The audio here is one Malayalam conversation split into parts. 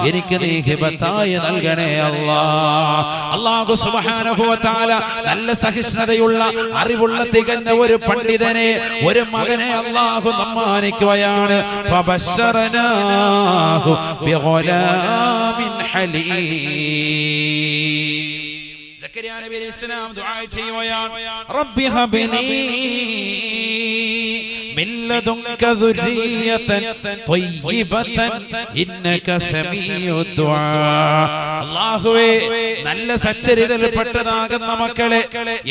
എനിക്ക് നീ ഹിബത്തായി നൽകണേ അല്ലാഹ്. അല്ലാഹു സുബ്ഹാനഹു വ തആല നല്ല സഹിഷ്ണുതയുള്ള അറിവുള്ള തികഞ്ഞ ഒരു പണ്ഡിതനെ ഒരു മകനെ അല്ലാഹു സമ്മാനിക്കുകയാണ്. ഫബശറനാഹു ബിഗുലാമിൻ ഹലീം. സക്കരിയ നബി അലൈഹിസ്സലാം ദുആ ചെയ്യുകയാണ്, റബ്ബി ഹബ്ലി മിൻ ലദുൻക ദുർരിയതൻ ത്വയ്യിബതൻ ഇന്നക സമീഉദ് ദുആ. അല്ലാഹുവേ, നല്ല സച്ചരിതയിൽപ്പെട്ടതാകുന്ന മക്കളെ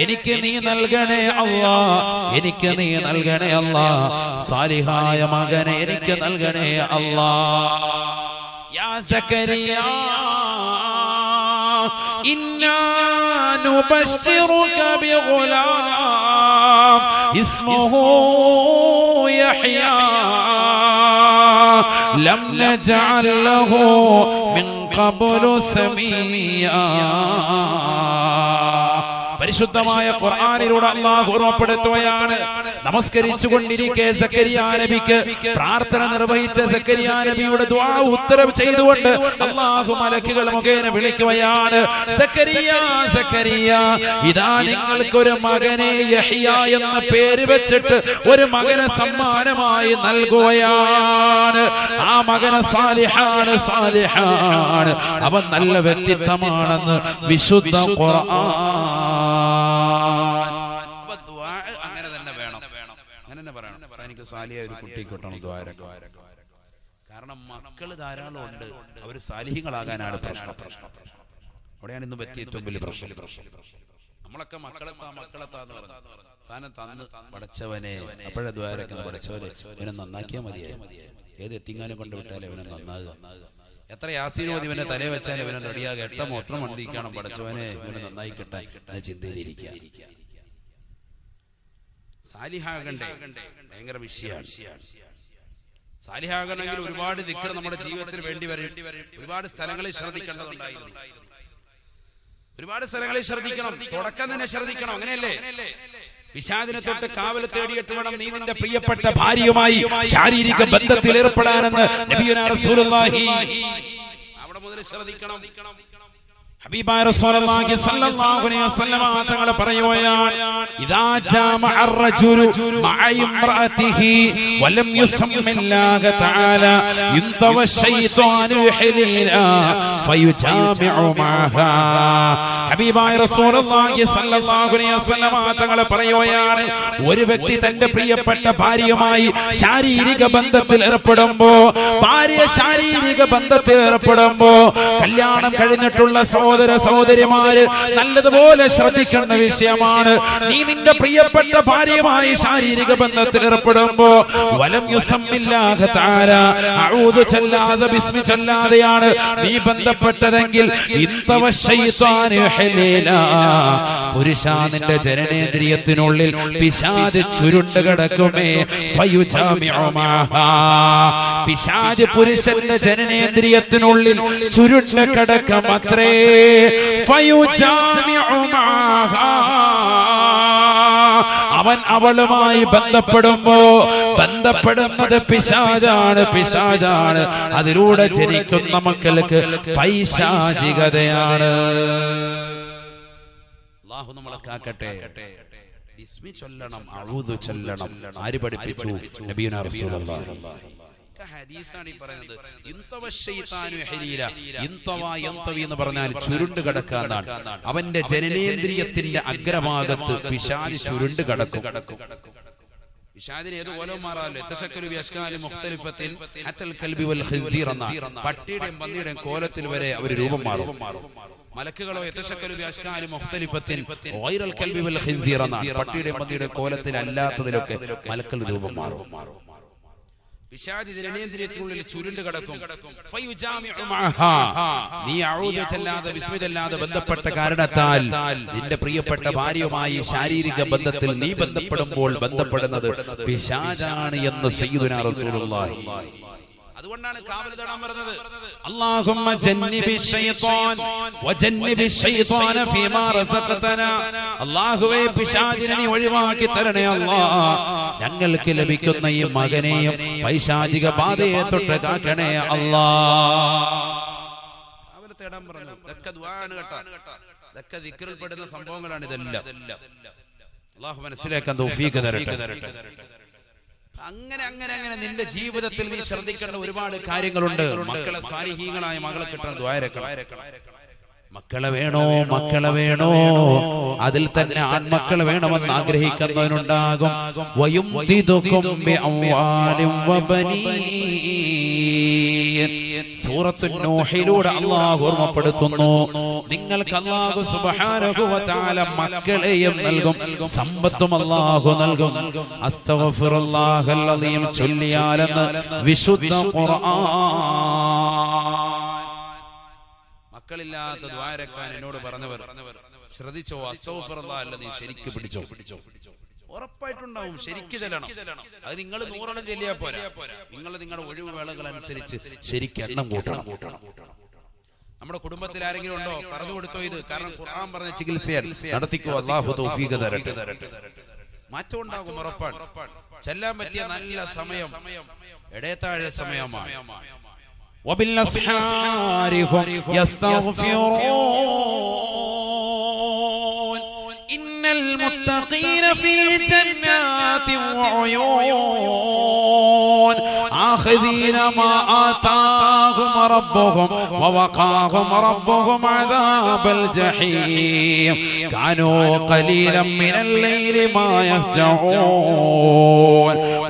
എനിക്ക് നീ നൽകണേ അല്ലാഹ്, എനിക്ക് നീ നൽകണേ അല്ലാഹ്. സാലിഹായ മകനെ എനിക്ക് നൽകണേ അല്ലാഹ്. യാ സക്കരിയ إنا نبشرك بغلام اسمه يحيى لم نجعل له من قبل سميا. പരിശുദ്ധമായ ഖുർആനിലൂടെ അല്ലാഹു ഓർമ്മപ്പെടുത്തുകയാണ്, നമസ്കരിച്ചുകൊണ്ടിരിക്കെ സക്കരിയ നബിക്ക് പ്രാർത്ഥന നിർവഹിച്ച സക്കരിയ നബിയുടെ ദുആ ഉത്തരം ചെയ്തുകൊണ്ട് അല്ലാഹു മലക്കുകൾ മുഖേന വിളിക്കുകയാണ്, സക്കരിയ സക്കരിയ, ഇതാ നിങ്ങൾക്ക് ഒരു മകനെ യഹ്യ എന്ന പേര് വെച്ചിട്ട് ഒരു മകനെ സമ്മാനമായി നൽകുകയാണ്. ആ മകനെ സാലിഹാണ്, സാലിഹാണ്, അവൻ നല്ല വ്യക്തിത്വമാണെന്ന് വിശുദ്ധ ഖുർആൻ. അങ്ങനെ തന്നെ വേണം, അങ്ങനെ തന്നെ പറയണം, എനിക്ക് സാലിഹായ ഒരു കുട്ടി കിട്ടണം. കാരണം മക്കള് ധാരാളം ഉണ്ട്, അവര് സാലിഹ്യങ്ങളാകാനാണ് പ്രശ്നം. അവിടെയാണ് ഇന്ന് പറ്റിയ ഏറ്റവും വലിയ പ്രശ്നം. നമ്മളൊക്കെ മക്കളെത്താന്ന് പറഞ്ഞു സാധനം തന്ന് പടച്ചവനെ, അപ്പോഴേ ദ്വാരക്കണം, പടച്ചവനെ ഇവനെ നന്നാക്കിയാൽ മതിയായി. ഏത് എത്തിങ്ങാനും കൊണ്ട് വിട്ടാലും ഇവനെ നന്നാകുക. എത്ര യാസീനോദി ഇവനെ തലേ വെച്ചാൽ ഇവനെ റെഡിയാകുക. എട്ട മൊത്തം വണ്ടിക്കണം, പടച്ചവനെ ഇവനെ നന്നായി കിട്ടാൻ എന്ന ചിന്തയിലിരിക്കുക. സാലിഹാകണ്ടേ ഭയങ്കര വിഷയമാണ്. സാലിഹാകണമെങ്കിൽ ഒരുപാട് ദിക്ർ നമ്മുടെ ജീവിതത്തിൽ വേണ്ടി വരും. ഒരുപാട് സ്ഥലങ്ങളിൽ ശ്രദ്ധിക്കേണ്ടതുണ്ടായിരുന്നു, ഒരുപാട് സ്ഥലങ്ങളിൽ ശ്രദ്ധിക്കണം. തുടക്കം തന്നെ ശ്രദ്ധിക്കണം, അങ്ങനെയല്ലേ? പിശാചിനെ തൊട്ട് കാവൽ തേടിയിട്ട് വേണം നീ നിന്റെ പ്രിയപ്പെട്ട ഭാര്യയുമായി ശാരീരിക ബന്ധത്തിൽ ഏർപ്പെടാനെന്ന് നബിയുനാ റസൂലുള്ളാഹി. അവിടെ മുതൽ ശ്രദ്ധിക്കണം. ഹബീബായ റസൂലുള്ളാഹി സ്വല്ലല്ലാഹു അലൈഹി വസല്ലം തങ്ങൾ പറയുകയാണ്, ഇദാ ജാമഅ അർ-റജുലു മഅ ഇംറഅതിഹി വലം യുസമ്മില്ലാഹ തആല യുന്തവ ശൈത്വാനു യഹ്ലിലാ ഫയുജാമിഉ മഅഹാ. ഹബീബായ റസൂലുള്ളാഹി സ്വല്ലല്ലാഹു അലൈഹി വസല്ലം തങ്ങൾ പറയുകയാണ്, ഒരു വ്യക്തി തന്റെ പ്രിയപ്പെട്ട ഭാര്യയുമായി ശാരീരിക ബന്ധത്തിൽ ഏർപ്പെടുമ്പോ, ഭാര്യ ശാരീരിക ബന്ധത്തിൽ ഏർപ്പെടുമ്പോ, കല്യാണം കഴിഞ്ഞിട്ടുള്ള സഹോദര സഹോദരിമാര് നല്ലതുപോലെ ശ്രദ്ധിക്കേണ്ട വിഷയമാണ്. നീ നിന്റെ പ്രിയപ്പെട്ട ഭാര്യയുമായി ശാരീരിക ബന്ധത്തിൽ ഏർപ്പെടുമ്പോ വലം യുസമ്മില്ലാഹ തആല, അഊദു ചൊല്ലാതെ ബിസ്മി ചൊല്ലാതെയാണ് നീ ബന്ധപ്പെട്ടതെങ്കിൽ ഇന്തവ ശൈത്വാനു യഹ്ലിലാ, പുരുഷാ നിന്റെ ജനനേന്ദ്രിയത്തിനുള്ളിൽ പിശാച് ചുരുണ്ട് കിടക്കുമേ. ഫയുജാമിഉ മഅഹാ, പിശാച് പുരുഷന്റെ ജനനേന്ദ്രിയത്തിനുള്ളിൽ ചുരുണ്ട് കിടക്കമത്രേ. അവൻ അവളുമായി ബന്ധപ്പെടുമ്പോ ബന്ധപ്പെടുന്നത് പിശാചാണ്, പിശാചാണ്. അതിലൂടെ ജനിക്കുന്ന മക്കൾക്ക് പൈശാചികതയാണ്. അല്ലാഹു നമ്മളെ കാക്കട്ടെ. ബിസ്മി ചൊല്ലണം, അഊദു ചൊല്ലണം. ആര് പഠിപ്പിച്ചു? നബിയുനാ റസൂലുള്ളാഹി. ഹദീസാണ് ഈ പറയുന്നത്. ഇന്തവ ശൈത്താനു യഹ്ലീല, ഇന്തവ യന്തവി എന്ന് പറഞ്ഞാൽ ചുരുണ്ട് കിടക്കാന്നാണ്. അവന്റെ ജനനേന്ദ്രിയത്തിന്റെ അഗ്രഭാഗത്ത് പിശാച് ചുരുണ്ട് കിടക്കും. പിശാചിന് ഏത് കോലവും മാറാമല്ലോ. യതശക്കലു ബിഅശ്കാലി മുഖ്തലിഫത്തിൻ ഹത്തൽ കൽബി വൽ ഖിൻസീർ എന്ന പട്ടിയുടെയും പന്നിയുടെയും കോലത്തിൽ വരെ അവർ രൂപം മാറും. മലക്കുകളോ യതശക്കലു ബിഅശ്കാലി മുഖ്തലിഫത്തിൻ ഗൈറൽ കൽബി വൽ ഖിൻസീർ എന്ന പട്ടിയുടെയും പന്നിയുടെയും കോലത്തിൽ അല്ലാത്തതിലൊക്കെ മലക്കൾ രൂപം മാറും. പിശാച് ജനനേന്ദ്രിയത്തിനുള്ളിൽ ചുരുണ്ട് കിടക്കും. നീ അഊദു ചൊല്ലാതെ ബിസ്മി ചൊല്ലാതെ ബന്ധപ്പെട്ട കാരണത്താൽ നിന്റെ പ്രിയപ്പെട്ട ഭാര്യയുമായി ശാരീരിക ബന്ധത്തിൽ നീ ബന്ധപ്പെടുമ്പോൾ ബന്ധപ്പെടുന്നത് പിശാചാണ് എന്ന് സയ്യിദുനാ റസൂലുള്ളാഹി. അതുകൊണ്ടാണ് കാവൽ തേടാൻ പറഞ്ഞത്. അല്ലാഹുമ്മ ജന്നിബി ശൈത്വാൻ വജന്നിബി ശൈത്വാന ഫീമാ റസഖതനാ. അല്ലാഹുവേ, പിശാചിനെ നീ ഒഴിവാക്കി തരണേ അല്ലാഹ്. ഞങ്ങൾക്ക് ലഭിക്കുന്ന ഈ മകനെയും പൈശാചിക ബാധയെ തൊട്ട് കാക്കണേ അല്ലാഹ്. തേടാൻ പറഞ്ഞു. ഇതൊക്കെ ദുആണ് കേട്ടോ, ഇതൊക്കെ ദിക്റിൽ പെടുന്ന സംഭവങ്ങളാണ് ഇതെല്ലാം. അല്ലാഹു മനസ്സിലാക്കാൻ തൗഫീഖ് തരട്ടെ. അങ്ങനെ അങ്ങനെ അങ്ങനെ നിന്റെ ജീവിതത്തിൽ നീ ശ്രദ്ധിക്കേണ്ട ഒരുപാട് കാര്യങ്ങളുണ്ട്. മക്കളെ സാലിഹീങ്ങളായ മകളെ കിട്ടാൻ ദ്വാരക്കണം. മക്കളെ വേണോ, മക്കളെ വേണോ, അതിൽ തന്നെ ആൺമക്കളെ വേണമെന്ന് ആഗ്രഹിക്കുന്നവനുണ്ടാകും. സൂറത്തുൻ നൂഹിലൂടെ അല്ലാഹു ഓർമ്മപ്പെടുത്തുന്നു, നിങ്ങൾക്ക് അല്ലാഹു സുബ്ഹാനഹു വ തആല മക്കളെയും നൽകും, സമ്പത്തും അല്ലാഹു നൽകും. അസ്തഗ്ഫിറുല്ലാഹൽ അദീം ചൊല്ലിയാലെന്ന് വിശുദ്ധ ഖുർആൻ. മക്കളില്ലാത്ത ദ്വാരക്കാൻ എന്നോട് പറഞ്ഞവർ ശ്രദ്ധിച്ചോ, അസ്തഗ്ഫിറുല്ലാഹ് അല്ല, നീ ശരിക്ക് പിടിച്ചോ. ഉറപ്പായിട്ടുണ്ടാവും, ശരിക്ക് ചെല്ലണം. അത് നിങ്ങൾ 100 എണ്ണം ചെല്ലിയാ പോരാ, നിങ്ങൾ നിങ്ങളുടെ ഒഴിവ് വേളകൾ അനുസരിച്ച് ശരിക്ക് എണ്ണം കൂട്ടണം. നമ്മുടെ കുടുംബത്തിൽ ആരെങ്കിലും ഉണ്ടോ, പറഞ്ഞു കൊടുത്തോ ഇത്. കാരണം ഖുർആൻ പറഞ്ഞ ചികിത്സ നടത്തിക്കോ. അല്ലാഹു തൗഫീഖ് തരട്ടെ. മാറ്റം ഉണ്ടാകും, ഉറപ്പാണ്. ചെല്ലാൻ പറ്റിയ നല്ല സമയം ഇടയത്താഴ സമയമാണ്. وبالأسحار هم يستغفرون إن المتقين في جنات وعيون آخذين ما آتاهم ربهم ووقاهم ربهم عذاب الجحيم كانوا قليلا من الليل ما يهجعون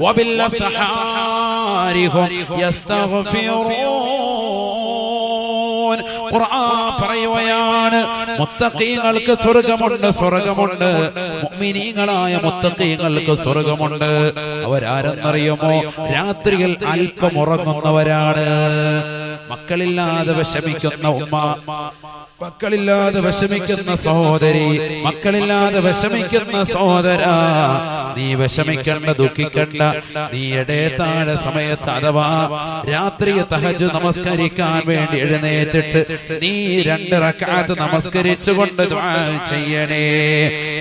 وبالأسحار هم يستغفرون. ഖുർആൻ പറയുകയാണ്, മുത്തഖീങ്ങൾക്ക് സ്വർഗ്ഗമുണ്ട്, സ്വർഗ്ഗമുണ്ട്. മുഅ്മിനീങ്ങളായ മുത്തഖീങ്ങൾക്ക് സ്വർഗ്ഗമുണ്ട്. അവരാരെന്നറിയുമോ? രാത്രിയിൽ അല്പം ഉറങ്ങുന്നവരാണ്. മക്കളില്ലാതെ വിഷമിക്കുന്ന ഉമ്മ, മക്കളില്ലാതെ വിഷമിക്കുന്ന സഹോദരി, മക്കളില്ലാതെ വിഷമിക്കുന്ന സഹോദര, നീ വിഷമിക്കണ്ട, ദുഃഖിക്കണ്ട. നീ ഇടയത്താഴ സമയത്ത് അഥവാ രാത്രി തഹജ്ജുദ് നമസ്കരിക്കാൻ വേണ്ടി എഴുന്നേറ്റിട്ട് നീ 2 റക്അത്ത് നമസ്കരിച്ചുകൊണ്ട് ദുആ ചെയ്യണേ.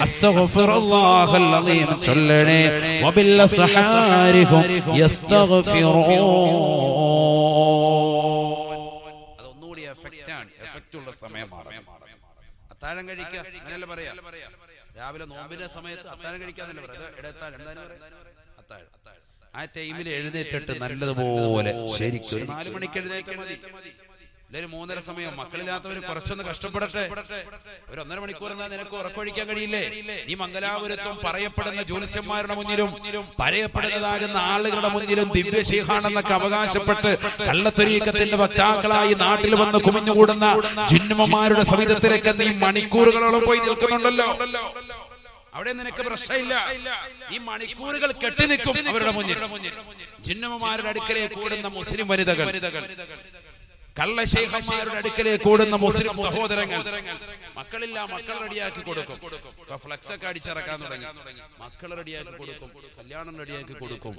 അസ്തഗ്ഫിറുല്ലാഹൽ അദീം ചൊല്ലണേ. വബില്ലസ്ഹാരിഹും യസ്തഗ്ഫിറൂൻ. അതൊന്നുകൂടി എഫക്റ്റുള്ള സമയമാണ്. അത്താഴം കഴിക്കുക അങ്ങനെയല്ല പറയാ. രാവിലെ നോമ്പിന്റെ സമയത്ത് അത്താഴം കഴിക്കാന്നല്ല പറയാ. ഇടത്താഴം അത്താഴം. ആ ടൈമിൽ എഴുന്നേറ്റിട്ട് നല്ലതുപോലെ ശരിക്കും 4 മണിക്ക് എഴുന്നേറ്റാൽ മതി. ഒരു 3:30 സമയം. മക്കളില്ലാത്തവര് കുറച്ചൊന്ന് കഷ്ടപ്പെടട്ടെ. ഒരു 1.5 മണിക്കൂർ എന്നാൽ നിനക്ക് ഉറക്കൊഴിക്കാൻ കഴിയില്ലേ? ഈ മംഗലാപുരത്തും പറയപ്പെടുന്ന ജ്യോത്സ്യന്മാരുടെ മുന്നിലും പറയപ്പെടുന്നതാകുന്ന ആളുകളുടെ മുന്നിലും ദിവ്യശീഹാണെന്നൊക്കെ അവകാശപ്പെട്ട് കള്ളത്തൊരീക്കത്തിന്റെ വക്താക്കളായി നാട്ടിൽ വന്ന് കുമിഞ്ഞുകൂടുന്ന ജിന്നുമാരുടെ സവിധത്തിലേക്ക് നീ മണിക്കൂറുകളോളം പോയി നിൽക്കുന്നുണ്ടല്ലോ. അവിടെ നിനക്ക് പ്രശ്നമില്ല. ഈ മണിക്കൂറുകൾ കെട്ടിനിൽക്കും അവരുടെ മുന്നിൽ. ജിന്നുമാരുടെ അടുക്കലേക്ക് കൂടുന്ന മുസ്ലിം വനിതകൾ, കള്ളശൈഖന്മാരുടെ അടുക്കലേക്ക് കൂടുന്ന മുസ്ലിം സഹോദരങ്ങൾ, മക്കളില്ല, മക്കൾ റെഡിയാക്കി കൊടുക്കും. ഫ്ലക്സ് ഒക്കെ അടിച്ചിറക്കാൻ തുടങ്ങി. മക്കൾ റെഡിയാക്കി കൊടുക്കും, കല്യാണം റെഡിയാക്കി കൊടുക്കും.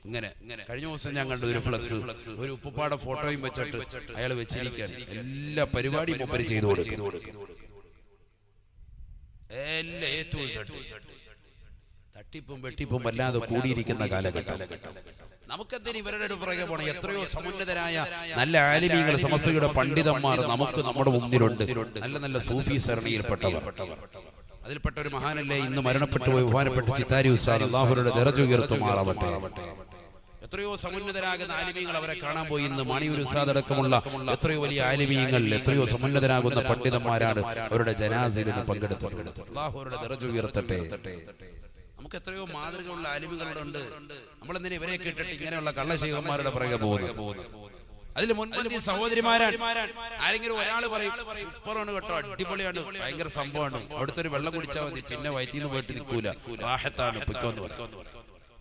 ഇങ്ങനെ കഴിഞ്ഞ ദിവസം ഞാൻ കണ്ടു ഒരു ഫ്ലക്സ്, ഒരു ഉപ്പുപ്പാടെ ഫോട്ടോയും വെച്ചിട്ട് അയാൾ വെച്ചിരിക്കാൻ എല്ലാ പരിപാടിയും മുമ്പ് ചെയ്തു കൊടുക്കും. തട്ടിപ്പും വെട്ടിപ്പും വല്ലാതെ കൂടിയിരിക്കുന്ന കാലഘട്ടം. നമുക്കെന്തിന് ഇവരുടെ ഒരു പുറകെ പോകണം? എത്രയോ സമുന്നതരായ നല്ല ആലിമീങ്ങൾ, സമസ്തയുടെ പണ്ഡിതന്മാർ നമുക്ക് നമ്മുടെ മുന്നിലുണ്ട്. നല്ല നല്ല സൂഫി സരണിയിൽപ്പെട്ടവർ. അതിൽപ്പെട്ട ഒരു മഹാനല്ലേ ഇന്ന് മരണപ്പെട്ടു പോയി ബഹുമാനപ്പെട്ട ചിത്താരി ഉസ്താദ്, അല്ലാഹുവിന്റെ ദറജ ഉയർത്തുമാറാവട്ടെ. എത്രയോ സമുന്നതരാകുന്ന ആലിമീങ്ങൾ അവരെ കാണാൻ പോയി. ഇന്ന് മാണിയൂർ ഉസ്താദ് അടക്കമുള്ള എത്രയോ വലിയ ആലിമീങ്ങൾ, എത്രയോ സമുന്നതരാകുന്ന പണ്ഡിതന്മാരാണ് അവരുടെ ജനാസയിൽ പങ്കെടുത്തത്. അല്ലാഹുവിന്റെ ദറജ ഉയർത്തട്ടെ. നമുക്ക് എത്രയോ മാതൃകയുള്ള ആലിമുകളുണ്ട്. നമ്മളെന്തിനാ ഇവരെ കേട്ടിട്ട് ഇങ്ങനെയുള്ള കള്ളശൈഖന്മാരുടെ പുറകെ പോകുന്നു? അതിൽ മുൻപന്തി സഹോദരിമാരാണ്. ആരെങ്കിലും ഒരാൾ പറയും സൂപ്പറാണ് കേട്ടോ, അടിപൊളിയാണ്, ഭയങ്കര സംഭവമാണ്, അവിടുത്തെ ഒരു വെള്ളം കുടിച്ചാൽ മതി, പിന്നെ വയറ്റിന്ന് പോയിട്ട് നിൽക്കൂല, റാഹത്താണ്, പൊയ്ക്കോന്ന് പറയും.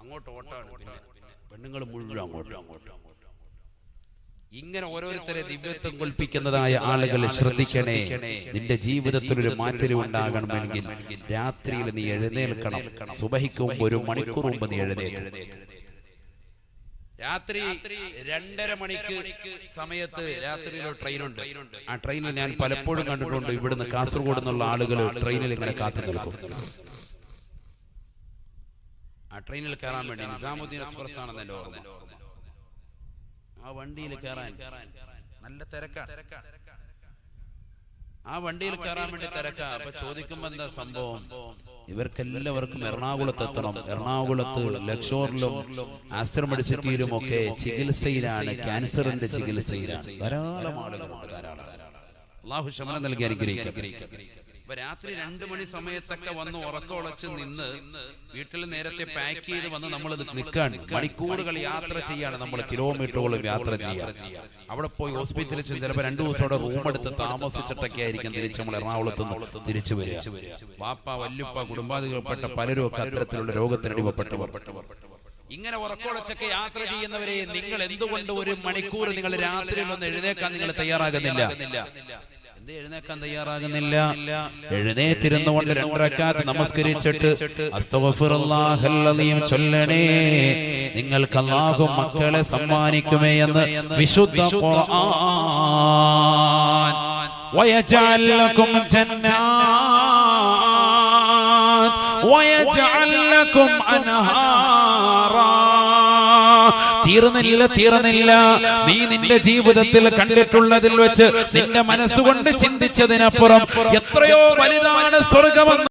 അങ്ങോട്ട് ഓട്ടാണ്. പിന്നെ പെണ്ണുങ്ങൾ മുഴുവൻ അങ്ങോട്ടും. ഇങ്ങനെ ഓരോരുത്തരെ ദിവ്യത്വം കൊൽപ്പിക്കുന്നതായ ആളുകൾ ശ്രദ്ധിക്കണേ. നിന്റെ ജീവിതത്തിൽ ഒരു മാറ്റം ഉണ്ടാകണമെങ്കിൽ രാത്രിയിൽ നീ എഴുന്നേൽക്കണം. സുബഹിക്ക് മുമ്പ് 1 മണിക്കൂർ മുമ്പ് നീ എഴുന്നേൽക്കണം. രാത്രി 2:30 മണിക്ക് സമയത്ത് രാത്രിയിലൊരു ട്രെയിനുണ്ട്. ആ ട്രെയിനിൽ ഞാൻ പലപ്പോഴും കണ്ടിട്ടുണ്ട്, ഇവിടുന്ന് കാസർഗോഡ് നിന്നുള്ള ആളുകൾ ട്രെയിനിൽ ഇങ്ങനെ കാത്തു നിൽക്കും. ആ ട്രെയിനിൽ കയറാൻ വേണ്ടി നിസാമുദ്ദീൻ എക്സ്പ്രസ് ആണെന്ന് എന്റെ ഓർമ്മ. ആ വണ്ടിയിൽ കയറാൻ നല്ല തിരക്കാണ്. ആ വണ്ടിയിൽ കയറാൻ വേണ്ടി തിരക്കാ. അപ്പൊ ചോദിക്കുമ്പോ എന്താ സംഭവം? ഇവർക്കെല്ലാവർക്കും എറണാകുളത്ത് എത്തണം. എറണാകുളത്ത് ലക്ഷോറിലും ആസ്റ്റർ മെഡിസിറ്റിയിലും ഒക്കെ ചികിത്സയിലാണ്, ക്യാൻസറിന്റെ ചികിത്സയിലാണ്. ധാരാളം ആളുകളുണ്ട്, ധാരാളം. അല്ലാഹു ശമനം നൽകി അനുഗ്രഹിക്കട്ടെ. അപ്പൊ രാത്രി 2 മണി സമയത്തൊക്കെ വന്ന് ഉറക്കമുളച്ച് നിന്ന് വീട്ടിൽ നേരത്തെ പാക്ക് ചെയ്ത് വന്ന് നമ്മൾ നിൽക്കാൻ മണിക്കൂറുകൾ യാത്ര ചെയ്യാണ്, നമ്മൾ കിലോമീറ്ററുകളും യാത്ര ചെയ്യാം. അവിടെ പോയി ഹോസ്പിറ്റലിൽ ചെന്ന് ചിലപ്പോൾ 2 ദിവസം അവിടെ റൂം എടുത്ത് താമസിച്ചിട്ടൊക്കെ ആയിരിക്കും തിരിച്ച് നമ്മൾ എറണാകുളത്ത് നിന്ന് തിരിച്ചു വരിക. വാപ്പ, വല്ലുപ്പ, കുടുംബാധികൾപ്പെട്ട പലരും ഒക്കെ അത്തരത്തിലുള്ള രോഗത്തിനടിമപ്പെട്ടവർ. ഇങ്ങനെ ഉറക്കമുളച്ചൊക്കെ യാത്ര ചെയ്യുന്നവരെ നിങ്ങൾ എന്തുകൊണ്ട് 1 മണിക്കൂർ നിങ്ങൾ രാത്രിയിൽ ഒന്ന് എഴുന്നേക്കാൻ നിങ്ങൾ തയ്യാറാകുന്നില്ല? എഴുന്നേക്കാൻ തയ്യാറാകുന്നില്ല? എഴുന്നേറ്റിരുന്നു കൊണ്ട് 2 റക്അത്ത് നമസ്കരിച്ചിട്ട് അസ്തഗ്ഫിറുല്ലാഹൽ അലീം ചൊല്ലണേ. നിങ്ങൾക്ക് അല്ലാഹു മക്കളെ സമ്മാനിക്കുമേ എന്ന് വിശുദ്ധ ഖുർആൻ. വയജഅൽ ലക്കും ജന്നാത് വയജഅൽ ലക്കും അൻഹാറാ. തീർന്നില്ല. നീ നിന്റെ ജീവിതത്തിൽ കണ്ടിട്ടുള്ളതിൽ വെച്ച് നിന്റെ മനസ്സുകൊണ്ട് ചിന്തിച്ചതിനപ്പുറം എത്രയോ വലുതാണ് സ്വർഗ്ഗം.